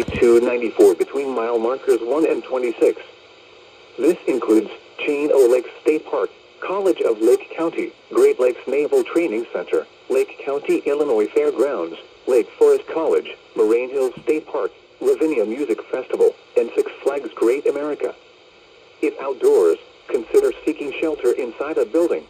294 between mile markers 1 and 26. This includes Chain O Lake State Park, College of Lake County, Great Lakes Naval Training Center, Lake County, Illinois Fairgrounds, Lake Forest College, Moraine Hills State Park, Lavinia Music Festival, and Six Flags Great America. If outdoors, consider seeking shelter inside a building.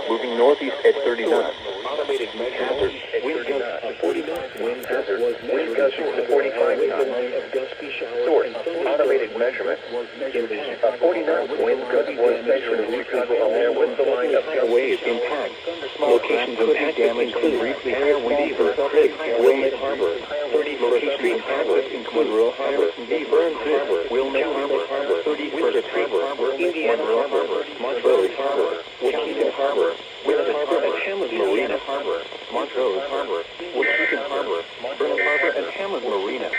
Moving northeast at 30 knots. Automated measurement. Wind gusts to 40 knots. Wind gusts to 45 knots. Source. Automated measurement. 40 knots. Wind gusts was measured in Chicago along with the line of waves impact. Locations of damage include briefly higher wind Beaver, Craig, Wilmette Harbor. 30 locations harbors include Rural Harbor, Burns Harbor, Wilmette Harbor, 31st Harbor, Indiana Harbor, Montrose Harbor, Waukegan Harbor, Wilmette Harbor, and Hamlet Marina Harbor, Montrose Harbor, Waukegan Harbor, Burnham Harbor, and Hamlet Marina.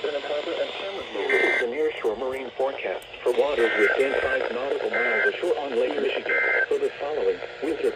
This is the nearshore marine forecast for waters within 5 nautical miles ashore on Lake Michigan. For the following winter